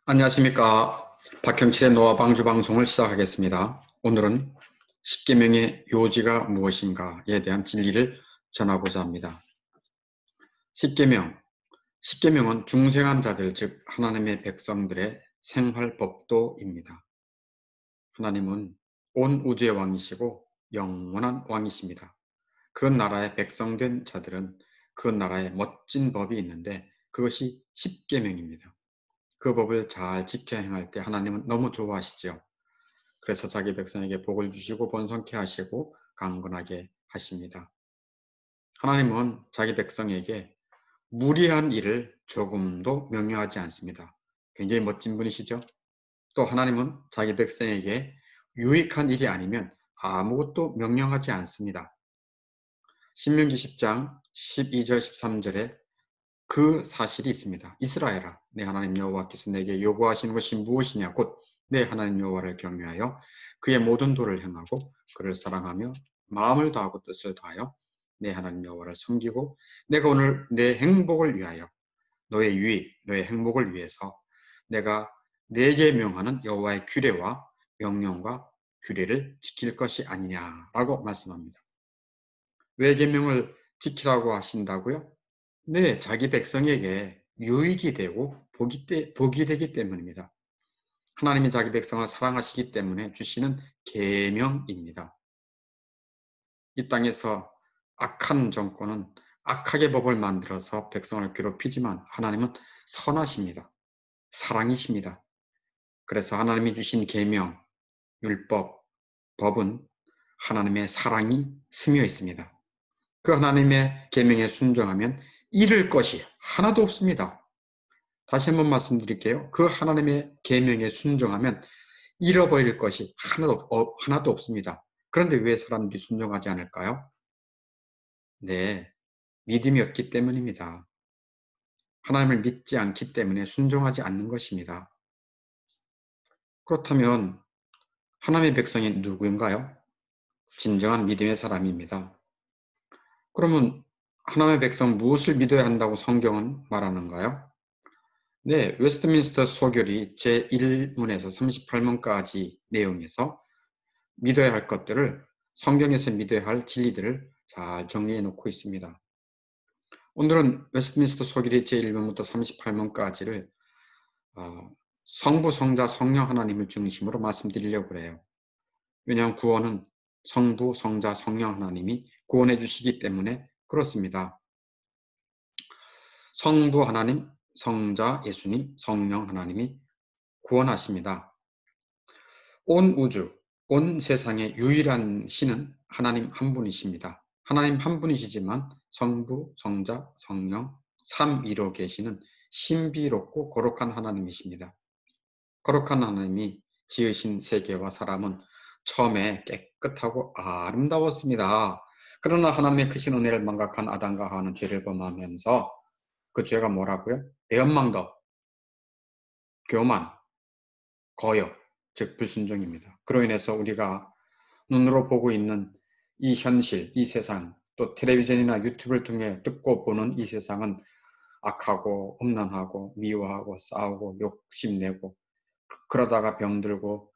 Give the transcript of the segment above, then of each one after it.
안녕하십니까. 박형칠의 노화방주 방송을 시작하겠습니다. 오늘은 십계명의 요지가 무엇인가에 대한 진리를 전하고자 합니다. 십계명, 십계명은 중생한 자들, 즉 하나님의 백성들의 생활법도입니다. 하나님은 온 우주의 왕이시고 영원한 왕이십니다. 그 나라의 백성된 자들은 그 나라에 멋진 법이 있는데 그것이 십계명입니다. 그 법을 잘 지켜 행할 때 하나님은 너무 좋아하시지요. 그래서 자기 백성에게 복을 주시고 번성케 하시고 강건하게 하십니다. 하나님은 자기 백성에게 무리한 일을 조금도 명령하지 않습니다. 굉장히 멋진 분이시죠? 또 하나님은 자기 백성에게 유익한 일이 아니면 아무것도 명령하지 않습니다. 신명기 10장 12절 13절에 그 사실이 있습니다. 이스라엘아, 내 하나님 여호와께서 내게 요구하시는 것이 무엇이냐? 곧 내 하나님 여호와를 경외하여 그의 모든 도를 행하고 그를 사랑하며 마음을 다하고 뜻을 다하여 내 하나님 여호와를 섬기고 내가 오늘 내 행복을 위하여 너의 유익, 너의 행복을 위해서 내가 내게 명하는 여호와의 규례와 명령과 규례를 지킬 것이 아니냐라고 말씀합니다. 왜 계명을 지키라고 하신다고요? 네, 자기 백성에게 유익이 되고 복이 되기 때문입니다. 하나님이 자기 백성을 사랑하시기 때문에 주시는 계명입니다. 이 땅에서 악한 정권은 악하게 법을 만들어서 백성을 괴롭히지만 하나님은 선하십니다. 사랑이십니다. 그래서 하나님이 주신 계명, 율법, 법은 하나님의 사랑이 스며 있습니다. 그 하나님의 계명에 순종하면 잃을 것이 하나도 없습니다. 다시 한번 말씀드릴게요. 그 하나님의 계명에 순종하면 잃어버릴 것이 하나도 없습니다. 그런데 왜 사람들이 순종하지 않을까요? 네, 믿음이 없기 때문입니다. 하나님을 믿지 않기 때문에 순종하지 않는 것입니다. 그렇다면 하나님의 백성이 누구인가요? 진정한 믿음의 사람입니다. 그러면 하나님의 백성 무엇을 믿어야 한다고 성경은 말하는가요? 네, 웨스트민스터 소결이 제1문에서 38문까지 내용에서 믿어야 할 것들을 성경에서 믿어야 할 진리들을 잘 정리해 놓고 있습니다. 오늘은 웨스트민스터 소결이 제1문부터 38문까지를 성부, 성자, 성령 하나님을 중심으로 말씀드리려고 해요. 왜냐하면 구원은 성부, 성자, 성령 하나님이 구원해 주시기 때문에 그렇습니다. 성부 하나님, 성자 예수님, 성령 하나님이 구원하십니다. 온 우주, 온 세상의 유일한 신은 하나님 한 분이십니다. 하나님 한 분이시지만 성부, 성자, 성령, 삼위로 계시는 신비롭고 거룩한 하나님이십니다. 거룩한 하나님이 지으신 세계와 사람은 처음에 깨끗하고 아름다웠습니다. 그러나 하나님의 크신 은혜를 망각한 아담과 하와는 죄를 범하면서 그 죄가 뭐라고요? 배은망덕, 교만, 거역, 즉 불순종입니다. 그로 인해서 우리가 눈으로 보고 있는 이 현실, 이 세상, 또 텔레비전이나 유튜브를 통해 듣고 보는 이 세상은 악하고 음란하고 미워하고 싸우고 욕심내고 그러다가 병들고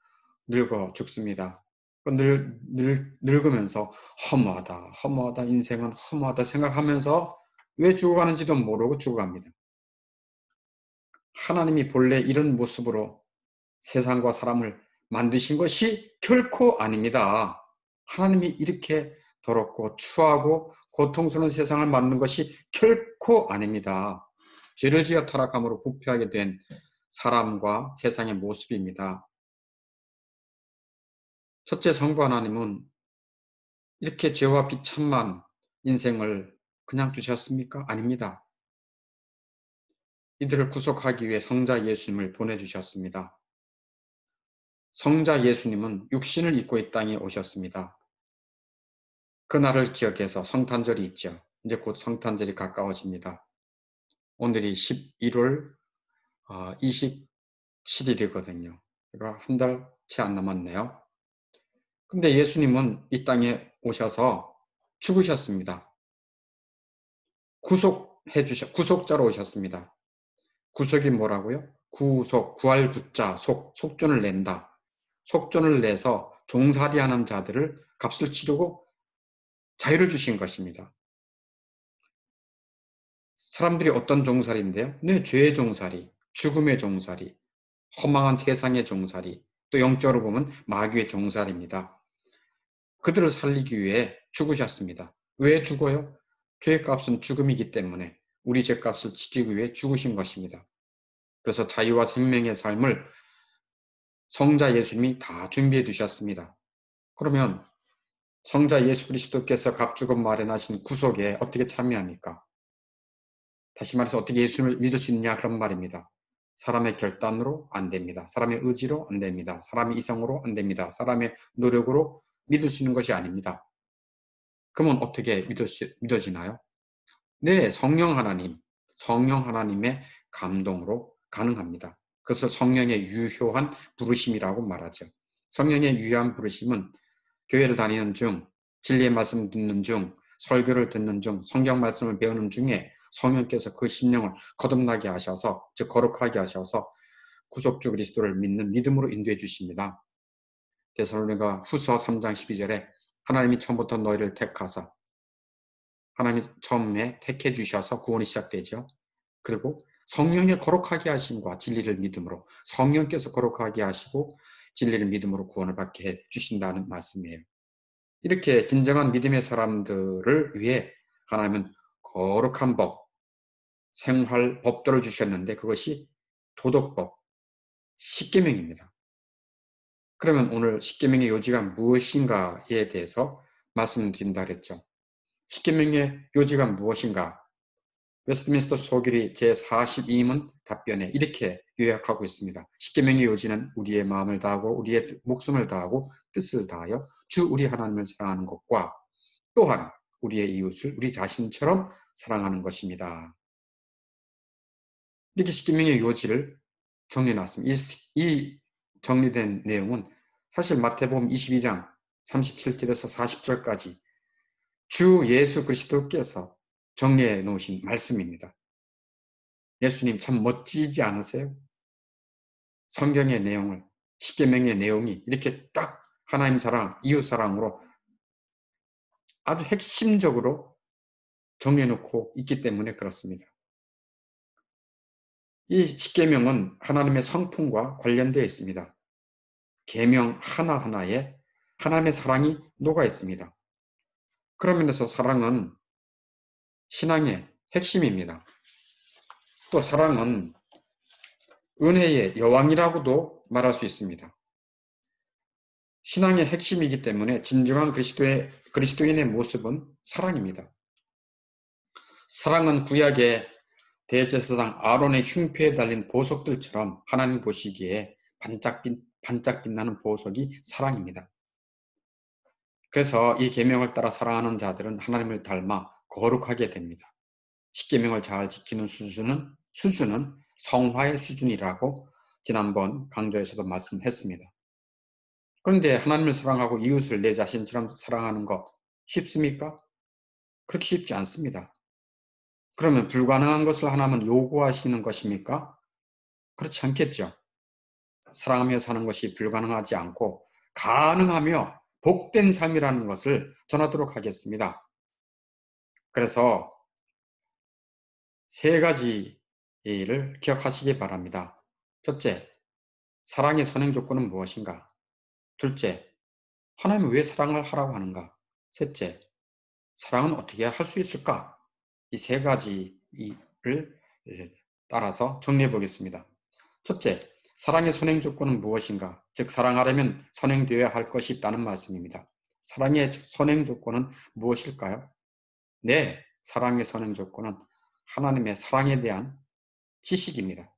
늙어 죽습니다. 늙으면서 허무하다, 허무하다, 인생은 허무하다 생각하면서 왜 죽어가는지도 모르고 죽어갑니다. 하나님이 본래 이런 모습으로 세상과 사람을 만드신 것이 결코 아닙니다. 하나님이 이렇게 더럽고 추하고 고통스러운 세상을 만든 것이 결코 아닙니다. 죄를 지어 타락함으로 부패하게 된 사람과 세상의 모습입니다. 첫째, 성부 하나님은 이렇게 죄와 비참한 인생을 그냥 두셨습니까? 아닙니다. 이들을 구속하기 위해 성자 예수님을 보내주셨습니다. 성자 예수님은 육신을 입고 이 땅에 오셨습니다. 그날을 기억해서 성탄절이 있죠. 이제 곧 성탄절이 가까워집니다. 오늘이 11월 27일이거든요. 그러니까 한 달 채 안 남았네요. 근데 예수님은 이 땅에 오셔서 죽으셨습니다. 구속자로 오셨습니다. 구속이 뭐라고요? 구할 구자, 속전을 낸다. 속전을 내서 종살이하는 자들을 값을 치르고 자유를 주신 것입니다. 사람들이 어떤 종살이인데요? 네, 죄의 종살이, 죽음의 종살이, 허망한 세상의 종살이, 또 영적으로 보면 마귀의 종살입니다. 그들을 살리기 위해 죽으셨습니다. 왜 죽어요? 죄의 값은 죽음이기 때문에 우리 죄값을 치르기 위해 죽으신 것입니다. 그래서 자유와 생명의 삶을 성자 예수님이 다 준비해 두셨습니다. 그러면 성자 예수 그리스도께서 값주고 마련하신 구속에 어떻게 참여합니까? 다시 말해서 어떻게 예수님을 믿을 수 있냐 그런 말입니다. 사람의 결단으로 안 됩니다. 사람의 의지로 안 됩니다. 사람의 이성으로 안 됩니다. 사람의 노력으로 믿을 수 있는 것이 아닙니다. 그러면 어떻게 믿어지나요? 네, 성령 하나님의 감동으로 가능합니다. 그래서 성령의 유효한 부르심이라고 말하죠. 성령의 유효한 부르심은 교회를 다니는 중, 진리의 말씀 듣는 중, 설교를 듣는 중, 성경 말씀을 배우는 중에 성령께서 그 심령을 거듭나게 하셔서, 즉 거룩하게 하셔서 구속주 그리스도를 믿는 믿음으로 인도해 주십니다. 데살로니가 후서 3장 12절에 하나님이 처음부터 너희를 택하사, 하나님이 처음에 택해 주셔서 구원이 시작되죠. 그리고 성령의 거룩하게 하심과 진리를 믿음으로, 성령께서 거룩하게 하시고 진리를 믿음으로 구원을 받게 해 주신다는 말씀이에요. 이렇게 진정한 믿음의 사람들을 위해 하나님은 거룩한 법, 생활 법도를 주셨는데 그것이 도덕법, 십계명입니다. 그러면 오늘 십계명의 요지가 무엇인가에 대해서 말씀드린다 그랬죠. 십계명의 요지가 무엇인가? 웨스트민스터 소결이 제42문 답변에 이렇게 요약하고 있습니다. 십계명의 요지는 우리의 마음을 다하고 우리의 목숨을 다하고 뜻을 다하여 주 우리 하나님을 사랑하는 것과 또한 우리의 이웃을 우리 자신처럼 사랑하는 것입니다. 이렇게 십계명의 요지를 정리해놨습니다. 이 정리된 내용은 사실 마태복음 22장 37절에서 40절까지 주 예수 그리스도께서 정리해 놓으신 말씀입니다. 예수님 참 멋지지 않으세요? 성경의 내용을, 십계명의 내용이 이렇게 딱 하나님 사랑, 이웃 사랑으로 아주 핵심적으로 정리해 놓고 있기 때문에 그렇습니다. 이 십계명은 하나님의 성품과 관련되어 있습니다. 계명 하나하나에 하나님의 사랑이 녹아 있습니다. 그런 면에서 사랑은 신앙의 핵심입니다. 또 사랑은 은혜의 여왕이라고도 말할 수 있습니다. 신앙의 핵심이기 때문에 진정한 그리스도인의 모습은 사랑입니다. 사랑은 구약의 대제사장 아론의 흉패에 달린 보석들처럼 하나님 보시기에 반짝 빛나는 보석이 사랑입니다. 그래서 이 계명을 따라 사랑하는 자들은 하나님을 닮아 거룩하게 됩니다. 십계명을 잘 지키는 수준은 성화의 수준이라고 지난번 강좌에서도 말씀했습니다. 그런데 하나님을 사랑하고 이웃을 내 자신처럼 사랑하는 것 쉽습니까? 그렇게 쉽지 않습니다. 그러면 불가능한 것을 하나님은 요구하시는 것입니까? 그렇지 않겠죠. 사랑하며 사는 것이 불가능하지 않고 가능하며 복된 삶이라는 것을 전하도록 하겠습니다. 그래서 세 가지를 기억하시기 바랍니다. 첫째, 사랑의 선행 조건은 무엇인가? 둘째, 하나님은 왜 사랑을 하라고 하는가? 셋째, 사랑은 어떻게 할 수 있을까? 이 세 가지를 따라서 정리해 보겠습니다. 첫째, 사랑의 선행 조건은 무엇인가? 즉 사랑하려면 선행되어야 할 것이 있다는 말씀입니다. 사랑의 선행 조건은 무엇일까요? 네, 사랑의 선행 조건은 하나님의 사랑에 대한 지식입니다.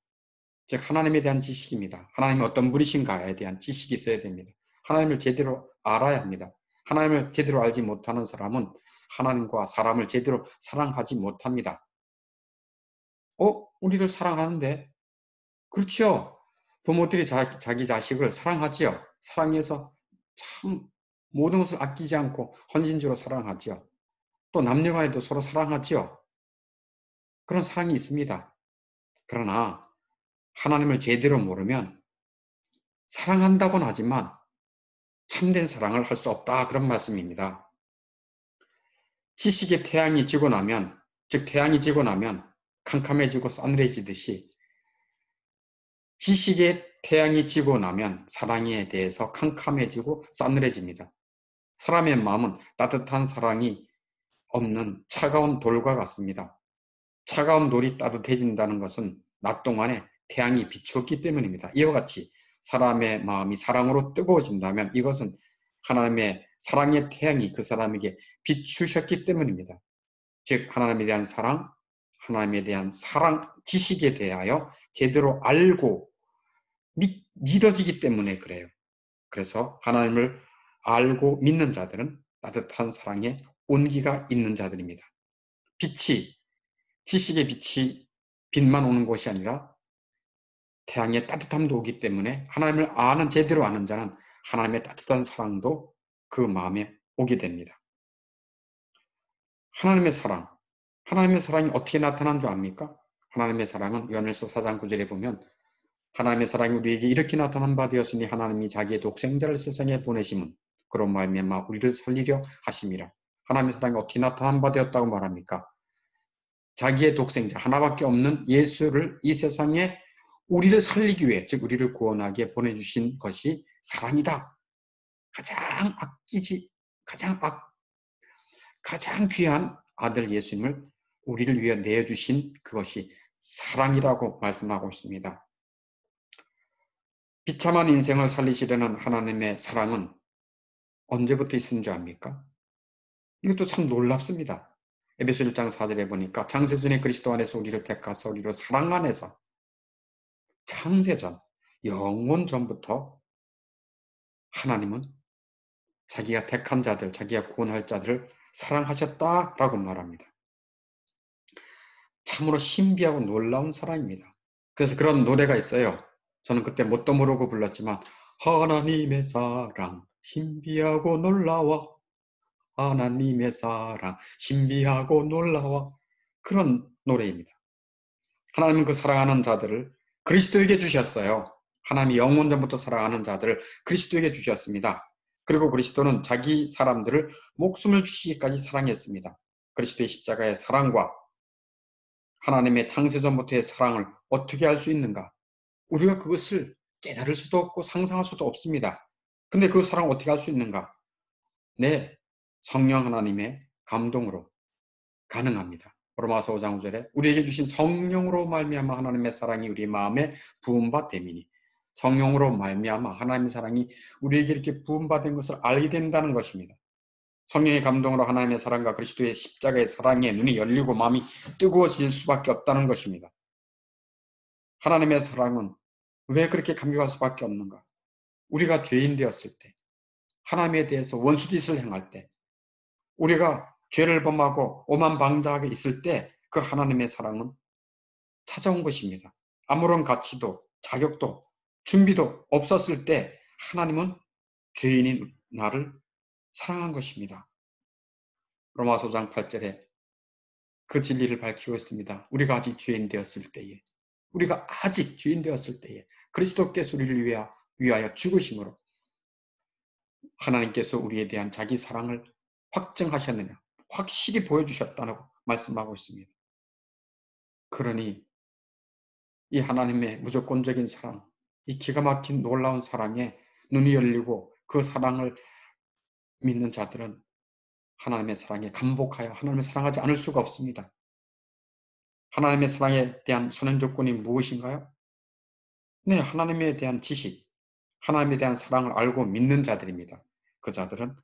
즉 하나님에 대한 지식입니다. 하나님이 어떤 분이신가에 대한 지식이 있어야 됩니다. 하나님을 제대로 알아야 합니다. 하나님을 제대로 알지 못하는 사람은 하나님과 사람을 제대로 사랑하지 못합니다. 우리를 사랑하는데? 그렇죠. 부모들이 자기 자식을 사랑하지요. 사랑해서 참 모든 것을 아끼지 않고 헌신적으로 사랑하지요. 또 남녀간에도 서로 사랑하지요. 그런 사랑이 있습니다. 그러나 하나님을 제대로 모르면 사랑한다고는 하지만 참된 사랑을 할 수 없다, 그런 말씀입니다. 지식의 태양이 지고 나면, 즉 태양이 지고 나면 캄캄해지고 싸늘해지듯이 지식의 태양이 지고 나면 사랑에 대해서 캄캄해지고 싸늘해집니다. 사람의 마음은 따뜻한 사랑이 없는 차가운 돌과 같습니다. 차가운 돌이 따뜻해진다는 것은 낮 동안에 태양이 비추었기 때문입니다. 이와 같이 사람의 마음이 사랑으로 뜨거워진다면 이것은 하나님의 사랑의 태양이 그 사람에게 비추셨기 때문입니다. 즉 하나님에 대한 사랑, 하나님에 대한 사랑, 지식에 대하여 제대로 알고 믿어지기 때문에 그래요. 그래서 하나님을 알고 믿는 자들은 따뜻한 사랑에 온기가 있는 자들입니다. 빛이, 지식의 빛이 빛만 오는 것이 아니라 태양의 따뜻함도 오기 때문에 하나님을 제대로 아는 자는 하나님의 따뜻한 사랑도 그 마음에 오게 됩니다. 하나님의 사랑이 어떻게 나타난 줄 압니까? 하나님의 사랑은 요한일서 4장 9절에 보면 하나님의 사랑이 우리에게 이렇게 나타난 바 되었으니 하나님이 자기의 독생자를 세상에 보내심은 그로 말미암아 우리를 살리려 하심이라. 하나님의 사랑이 어떻게 나타난 바 되었다고 말합니까? 자기의 독생자 하나밖에 없는 예수를 이 세상에 우리를 살리기 위해, 즉 우리를 구원하기에 보내주신 것이 사랑이다. 가장 귀한 아들 예수님을 우리를 위해 내어주신 그것이 사랑이라고 말씀하고 있습니다. 비참한 인생을 살리시려는 하나님의 사랑은 언제부터 있은 줄 압니까? 이것도 참 놀랍습니다. 에베소 1장 4절에 보니까 창세전에 그리스도 안에서 우리를 택하사 우리로 사랑 안에서 창세전, 영원 전부터 하나님은 자기가 택한 자들, 자기가 구원할 자들을 사랑하셨다라고 말합니다. 참으로 신비하고 놀라운 사랑입니다. 그래서 그런 노래가 있어요. 저는 그때 뭣도 모르고 불렀지만 하나님의 사랑 신비하고 놀라워, 하나님의 사랑 신비하고 놀라워, 그런 노래입니다. 하나님은 그 사랑하는 자들을 그리스도에게 주셨어요. 하나님이 영원 전부터 사랑하는 자들을 그리스도에게 주셨습니다. 그리고 그리스도는 자기 사람들을 목숨을 주시기까지 사랑했습니다. 그리스도의 십자가의 사랑과 하나님의 창세전부터의 사랑을 어떻게 알 수 있는가? 우리가 그것을 깨달을 수도 없고 상상할 수도 없습니다. 근데 그 사랑을 어떻게 알 수 있는가? 네, 성령 하나님의 감동으로 가능합니다. 로마서 5장 5절에 우리에게 주신 성령으로 말미암아 하나님의 사랑이 우리 마음에 부음바 됨이니, 성령으로 말미암아 하나님의 사랑이 우리에게 이렇게 부음받은 것을 알게 된다는 것입니다. 성령의 감동으로 하나님의 사랑과 그리스도의 십자가의 사랑에 눈이 열리고 마음이 뜨거워질 수밖에 없다는 것입니다. 하나님의 사랑은 왜 그렇게 감격할 수밖에 없는가? 우리가 죄인 되었을 때, 하나님에 대해서 원수짓을 행할 때, 우리가 죄를 범하고 오만방자하게 있을 때 그 하나님의 사랑은 찾아온 것입니다. 아무런 가치도 자격도 준비도 없었을 때 하나님은 죄인인 나를 사랑한 것입니다. 로마서 5장 8절에 그 진리를 밝히고 있습니다. 우리가 아직 죄인 되었을 때에, 그리스도께서 우리를 위하여 죽으심으로 하나님께서 우리에 대한 자기 사랑을 확증하셨느냐, 확실히 보여주셨다고 말씀하고 있습니다. 그러니 이 하나님의 무조건적인 사랑, 이 기가 막힌 놀라운 사랑에 눈이 열리고 그 사랑을 믿는 자들은 하나님의 사랑에 감복하여 하나님을 사랑하지 않을 수가 없습니다. 하나님의 사랑에 대한 선행 조건이 무엇인가요? 네, 하나님에 대한 지식, 하나님에 대한 사랑을 알고 믿는 자들입니다. 그 자들은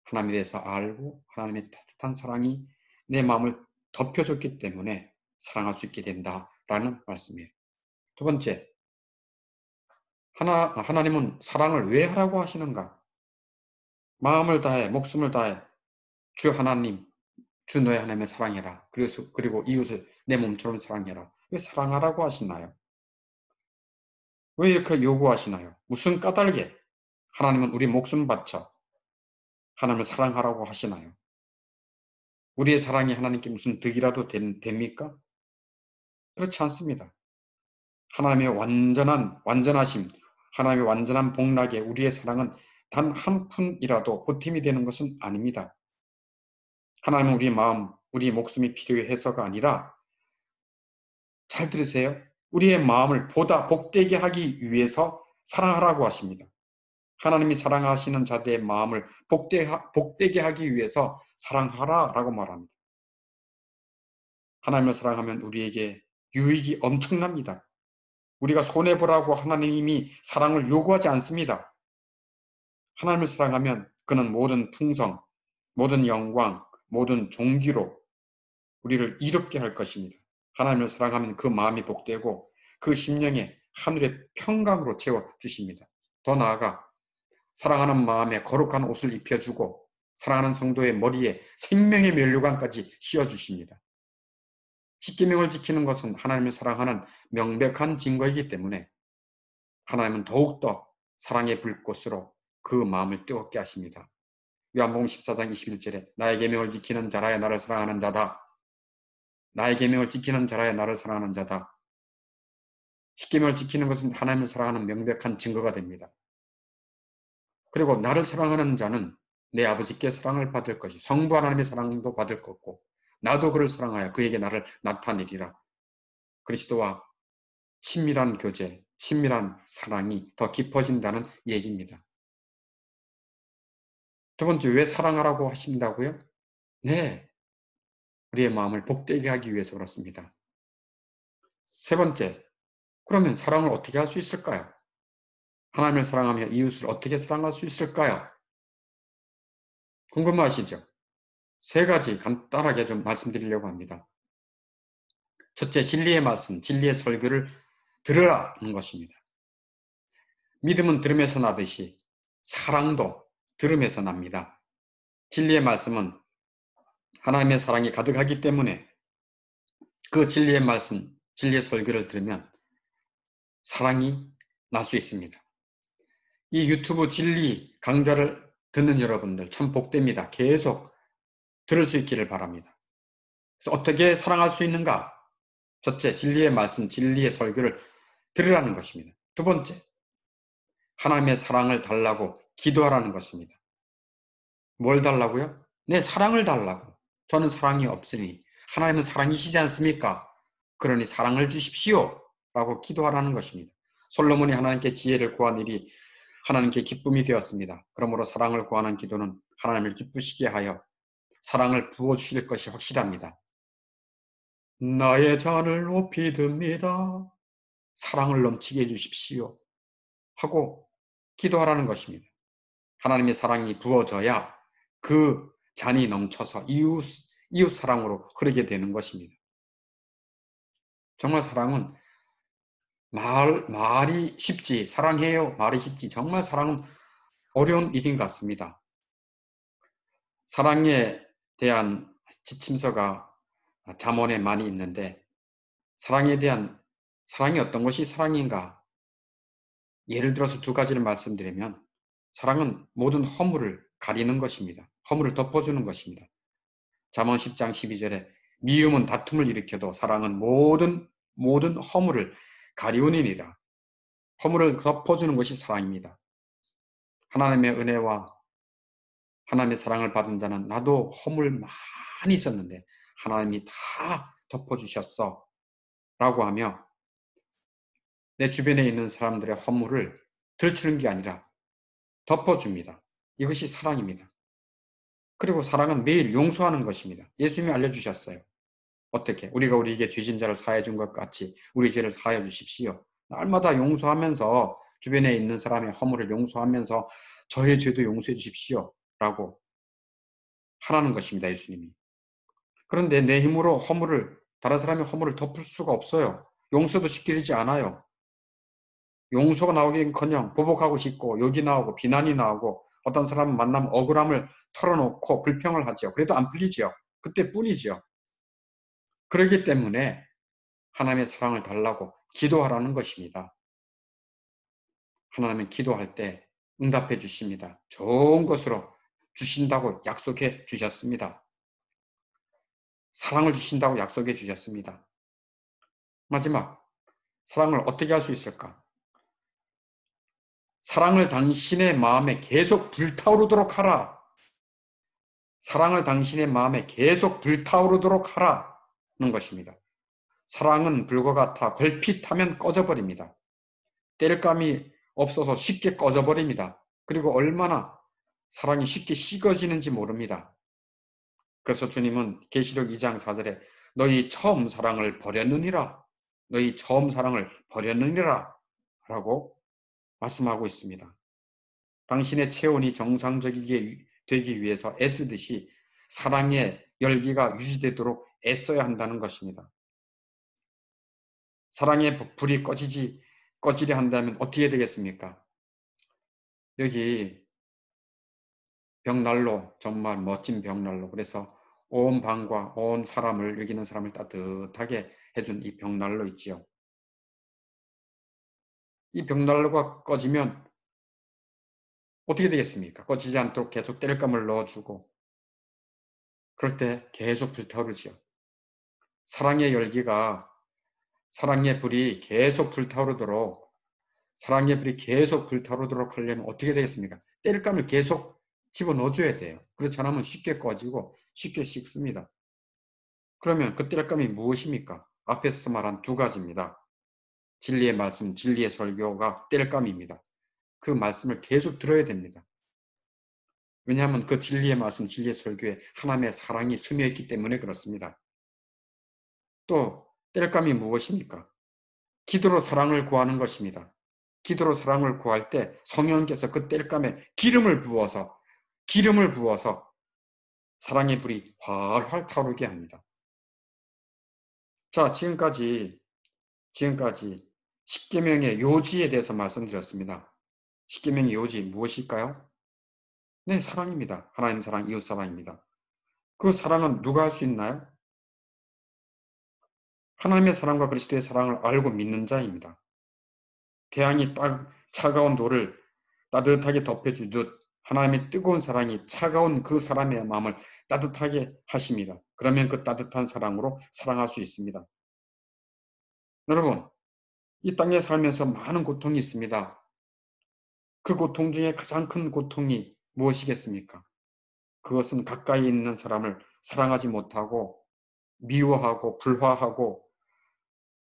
하나님에 대해서 알고 하나님의 따뜻한 사랑이 내 마음을 덮여줬기 때문에 사랑할 수 있게 된다라는 말씀이에요. 두 번째, 하나님은 사랑을 왜 하라고 하시는가? 마음을 다해, 목숨을 다해 주 하나님, 주 너의 하나님을 사랑해라. 그리고 이웃을 내 몸처럼 사랑해라. 왜 사랑하라고 하시나요? 왜 이렇게 요구하시나요? 무슨 까닭에 하나님은 우리 목숨 바쳐 하나님을 사랑하라고 하시나요? 우리의 사랑이 하나님께 무슨 득이라도 됩니까? 그렇지 않습니다. 하나님의 완전하심, 하나님의 완전한 복락에 우리의 사랑은 단 한 푼이라도 보탬이 되는 것은 아닙니다. 하나님은 우리 마음, 우리 목숨이 필요해서가 아니라, 잘 들으세요. 우리의 마음을 보다 복되게 하기 위해서 사랑하라고 하십니다. 하나님이 사랑하시는 자들의 마음을 복되게 하기 위해서 사랑하라라고 말합니다. 하나님을 사랑하면 우리에게 유익이 엄청납니다. 우리가 손해보라고 하나님이 사랑을 요구하지 않습니다. 하나님을 사랑하면 그는 모든 풍성, 모든 영광, 모든 존귀로 우리를 이롭게 할 것입니다. 하나님을 사랑하면 그 마음이 복되고 그 심령에 하늘의 평강으로 채워주십니다. 더 나아가 사랑하는 마음에 거룩한 옷을 입혀주고 사랑하는 성도의 머리에 생명의 면류관까지 씌워주십니다. 십계명을 지키는 것은 하나님을 사랑하는 명백한 증거이기 때문에 하나님은 더욱더 사랑의 불꽃으로 그 마음을 뜨겁게 하십니다. 요한복음 14장 21절에 나의 계명을 지키는 자라야 나를 사랑하는 자다. 나의 계명을 지키는 자라야 나를 사랑하는 자다. 십계명을 지키는 것은 하나님을 사랑하는 명백한 증거가 됩니다. 그리고 나를 사랑하는 자는 내 아버지께 사랑을 받을 것이 성부 하나님의 사랑도 받을 것고 나도 그를 사랑하여 그에게 나를 나타내리라. 그리스도와 친밀한 교제, 친밀한 사랑이 더 깊어진다는 얘기입니다. 두 번째, 왜 사랑하라고 하신다고요? 네, 우리의 마음을 복되게 하기 위해서 그렇습니다. 세 번째, 그러면 사랑을 어떻게 할 수 있을까요? 하나님을 사랑하며 이웃을 어떻게 사랑할 수 있을까요? 궁금하시죠? 세 가지 간단하게 좀 말씀드리려고 합니다. 첫째, 진리의 말씀, 진리의 설교를 들으라는 것입니다. 믿음은 들음에서 나듯이 사랑도 들음에서 납니다. 진리의 말씀은 하나님의 사랑이 가득하기 때문에 그 진리의 말씀, 진리의 설교를 들으면 사랑이 날 수 있습니다. 이 유튜브 진리 강좌를 듣는 여러분들 참 복됩니다. 계속 들을 수 있기를 바랍니다. 그래서 어떻게 사랑할 수 있는가? 첫째, 진리의 말씀, 진리의 설교를 들으라는 것입니다. 두 번째, 하나님의 사랑을 달라고 기도하라는 것입니다. 뭘 달라고요? 내 사랑을 달라고. 저는 사랑이 없으니 하나님은 사랑이시지 않습니까? 그러니 사랑을 주십시오 라고 기도하라는 것입니다. 솔로몬이 하나님께 지혜를 구한 일이 하나님께 기쁨이 되었습니다. 그러므로 사랑을 구하는 기도는 하나님을 기쁘시게 하여 사랑을 부어주실 것이 확실합니다. 나의 잔을 높이 듭니다. 사랑을 넘치게 해주십시오 하고 기도하라는 것입니다. 하나님의 사랑이 부어져야 그 잔이 넘쳐서 이웃 사랑으로 흐르게 되는 것입니다. 정말 사랑은 말이 쉽지, 사랑해요 말이 쉽지, 정말 사랑은 어려운 일인 것 같습니다. 사랑에 대한 지침서가 잠언에 많이 있는데 사랑이 어떤 것이 사랑인가? 예를 들어서 두 가지를 말씀드리면 사랑은 모든 허물을 가리는 것입니다. 허물을 덮어주는 것입니다. 잠언 10장 12절에 미움은 다툼을 일으켜도 사랑은 모든 허물을 가리우니라. 허물을 덮어주는 것이 사랑입니다. 하나님의 은혜와 하나님의 사랑을 받은 자는 나도 허물 많이 있었는데 하나님이 다 덮어주셨어 라고 하며 내 주변에 있는 사람들의 허물을 들추는 게 아니라 덮어줍니다. 이것이 사랑입니다. 그리고 사랑은 매일 용서하는 것입니다. 예수님이 알려주셨어요. 어떻게? 우리가 우리에게 죄진 자를 사해 준 것 같이 우리 죄를 사하여 주십시오. 날마다 용서하면서 주변에 있는 사람의 허물을 용서하면서 저의 죄도 용서해 주십시오 라고 하라는 것입니다. 예수님이. 그런데 내 힘으로 다른 사람의 허물을 덮을 수가 없어요. 용서도 시키지 않아요. 용서가 나오긴커녕 보복하고 싶고 욕이 나오고 비난이 나오고 어떤 사람은 만나면 억울함을 털어놓고 불평을 하죠. 그래도 안 풀리죠. 그때뿐이죠. 그렇기 때문에 하나님의 사랑을 달라고 기도하라는 것입니다. 하나님은 기도할 때 응답해 주십니다. 좋은 것으로 주신다고 약속해 주셨습니다. 사랑을 주신다고 약속해 주셨습니다. 마지막, 사랑을 어떻게 할 수 있을까? 사랑을 당신의 마음에 계속 불타오르도록 하라. 사랑을 당신의 마음에 계속 불타오르도록 하라는 것입니다. 사랑은 불과 같아 걸핏하면 꺼져버립니다. 뗄감이 없어서 쉽게 꺼져버립니다. 그리고 얼마나 사랑이 쉽게 식어지는지 모릅니다. 그래서 주님은 계시록 2장 4절에 너희 처음 사랑을 버렸느니라. 너희 처음 사랑을 버렸느니라 라고 말씀하고 있습니다. 당신의 체온이 정상적이게 되기 위해서 애쓰듯이 사랑의 열기가 유지되도록 애써야 한다는 것입니다. 사랑의 불이 꺼지려 한다면 어떻게 되겠습니까? 여기 벽난로, 정말 멋진 벽난로. 그래서 온 방과 온 사람을, 여기 있는 사람을 따뜻하게 해준 이 벽난로 있지요. 이 벽난로가 꺼지면 어떻게 되겠습니까? 꺼지지 않도록 계속 땔감을 넣어주고 그럴 때 계속 불타오르지요. 사랑의 열기가, 사랑의 불이 계속 불타오르도록, 사랑의 불이 계속 불타오르도록 하려면 어떻게 되겠습니까? 땔감을 계속 집어넣어줘야 돼요. 그렇지 않으면 쉽게 꺼지고 쉽게 식습니다. 그러면 그 땔감이 무엇입니까? 앞에서 말한 두 가지입니다. 진리의 말씀, 진리의 설교가 땔감입니다. 그 말씀을 계속 들어야 됩니다. 왜냐하면 그 진리의 말씀, 진리의 설교에 하나님의 사랑이 스며 있기 때문에 그렇습니다. 또 땔감이 무엇입니까? 기도로 사랑을 구하는 것입니다. 기도로 사랑을 구할 때 성령께서 그 땔감에 기름을 부어서 사랑의 불이 활활 타오르게 합니다. 자, 지금까지 십계명의 요지에 대해서 말씀드렸습니다. 십계명의 요지 무엇일까요? 네, 사랑입니다. 하나님 사랑, 이웃 사랑입니다. 그 사랑은 누가 할 수 있나요? 하나님의 사랑과 그리스도의 사랑을 알고 믿는 자입니다. 태양이 차가운 돌을 따뜻하게 덮여주듯 하나님의 뜨거운 사랑이 차가운 그 사람의 마음을 따뜻하게 하십니다. 그러면 그 따뜻한 사랑으로 사랑할 수 있습니다. 여러분, 이 땅에 살면서 많은 고통이 있습니다. 그 고통 중에 가장 큰 고통이 무엇이겠습니까? 그것은 가까이 있는 사람을 사랑하지 못하고 미워하고 불화하고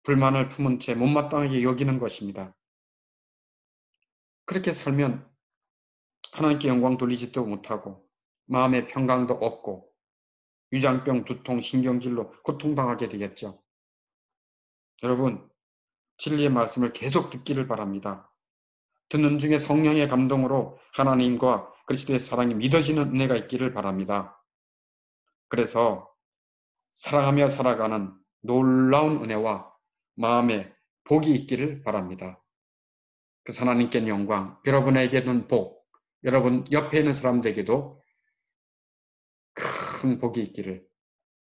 불만을 품은 채 못마땅하게 여기는 것입니다. 그렇게 살면 하나님께 영광 돌리지도 못하고 마음의 평강도 없고 위장병, 두통, 신경질로 고통당하게 되겠죠. 여러분, 진리의 말씀을 계속 듣기를 바랍니다. 듣는 중에 성령의 감동으로 하나님과 그리스도의 사랑이 믿어지는 은혜가 있기를 바랍니다. 그래서 사랑하며 살아가는 놀라운 은혜와 마음에 복이 있기를 바랍니다. 그래서 하나님께 영광, 여러분에게는 복, 여러분 옆에 있는 사람들에게도 큰 복이 있기를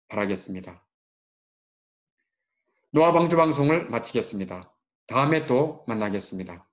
바라겠습니다. 노아방주 방송을 마치겠습니다. 다음에 또 만나겠습니다.